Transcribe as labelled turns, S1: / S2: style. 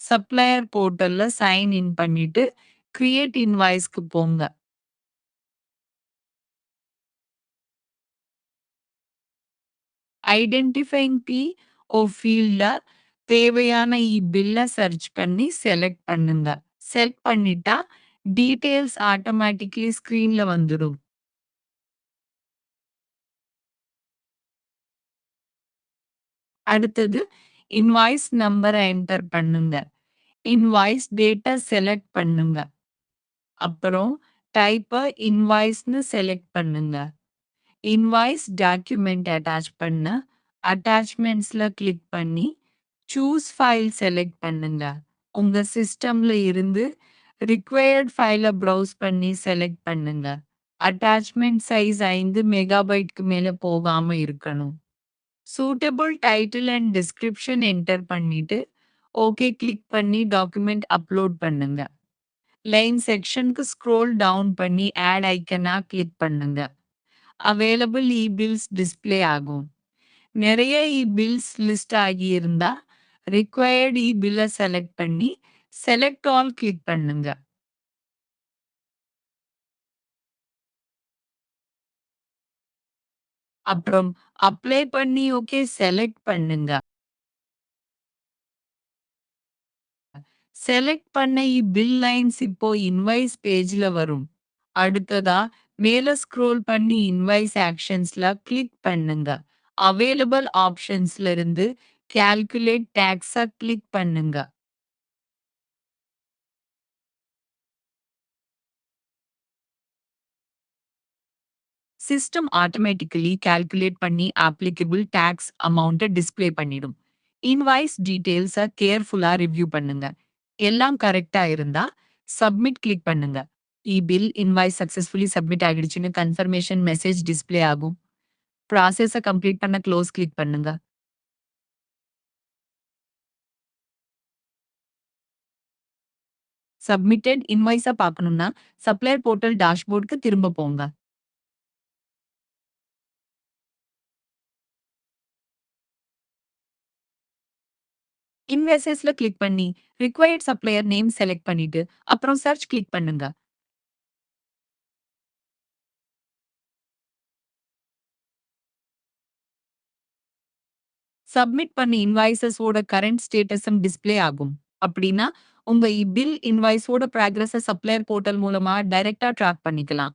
S1: Supplier போர்ட்டல்ல sign in பண்ணிட்டு, create இன்வாய்ஸ்க்கு போங்க. Identifying பி.ஓ ஃபீல்ட்ல தேவையான பில்ல சர்ச் பண்ணி செலக்ட் பண்ணுங்க. செலக்ட் பண்ணிட்டா, டீட்டெயில்ஸ் ஆட்டோமேட்டிக்கலி ஸ்க்ரீன்ல வந்துரும். அடுத்தது, இன்வாய்ஸ் நம்பர என்டர் பண்ணுங்க. இன்வாய்ஸ் டேட்ட செலக்ட் பண்ணுங்க. அப்புறம் டைப்ப இன்வாய்ஸ்ன்னு செலக்ட் பண்ணுங்க. இன்வாய்ஸ் டாக்குமெண்ட் அட்டாச் பண்ண, அட்டாச்மெண்ட்ஸ்ல கிளிக் பண்ணி, சூஸ் ஃபைல் செலக்ட் பண்ணுங்க. உங்க சிஸ்டம்ல இருந்து ரிக்வயர்ட் ஃபைல ப்ரௌஸ் பண்ணி செலக்ட் பண்ணுங்க. அட்டாச்மெண்ட் சைஸ் 5 மெகாபைட்க்கு மேல போகாம இருக்கணும். Suitable title and description enter பண்ணிட்டு, ஓகே கிளிக் பண்ணி டாக்குமெண்ட் அப்லோட் பண்ணுங்க. லைன் செக்ஷனுக்கு ஸ்க்ரோல் டவுன் பண்ணி ஆட் ஐக்கனா கிளிக் பண்ணுங்க. அவைலபிள் இ-பில்ஸ் டிஸ்ப்ளே ஆகும். நிறைய இ-பில்ஸ் லிஸ்ட் ஆகியிருந்தா, ரிக்வயர்ட் இ-பில்ல செலக்ட் பண்ணி, செலக்ட் ஆல் கிளிக் பண்ணுங்க. அப்புறம் அப்ளை பண்ணி ஓகே செலக்ட் பண்ணுங்க. செலக்ட் பண்ண இ-பில் லைன்ஸ் இப்போ இன்வாய்ஸ் பேஜ்ல வரும். அடுத்ததா, மேல ஸ்க்ரோல் பண்ணி இன்வாய்ஸ் ஆக்ஷன்ஸ்ல கிளிக் பண்ணுங்க. அவைலபிள் ஆப்ஷன்ஸ்ல இருந்து கால்குலேட் டாக்ஸ கிளிக் பண்ணுங்க. சிஸ்டம் ஆட்டோமேட்டிக்கலி கால்குலேட் பண்ணி அப்ளிகபிள் டாக்ஸ் அமௌண்ட்ட டிஸ்ப்ளே பண்ணிடும். இன்வாய்ஸ் டீட்டெயில்ஸ கேர்ஃபுல்லா ரிவ்யூ பண்ணுங்க. எல்லாம் கரெக்ட்டா இருந்தா, சப்மிட் கிளிக் பண்ணுங்க. இ-பில் இன்வாய்ஸ் சக்சஸ்ஃபுல்லி சப்மிட் ஆகிடுச்சுன்னு கன்ஃபர்மேஷன் மெசேஜ் டிஸ்ப்ளே ஆகும். ப்ராசஸ கம்ப்ளீட் பண்ண க்ளோஸ் கிளிக் பண்ணுங்க. சப்மிட்டட் இன்வாய்ஸ பார்க்கணும்னா, சப்ளையர் போர்ட்டல் டாஷ்போர்டுக்கு திரும்ப போங்க. இன்வாய்ஸஸ்ல கிளிக் பண்ணி, ரிக்வயர்ட் சப்ளையர் நேம் செலக்ட் பண்ணிட்டு, அப்புறம் சர்ச் கிளிக் பண்ணுங்க. சப்மிட் பண்ண இன்வாய்ஸஸோட கரண்ட் ஸ்டேட்டஸும் டிஸ்ப்ளே ஆகும். அப்படின்னா, உங்க இ-பில் இன்வாய்ஸோட ப்ராக்ரஸ சப்ளையர் போர்ட்டல் மூலமா டைரக்ட்டா ட்ராக் பண்ணிக்கலாம்.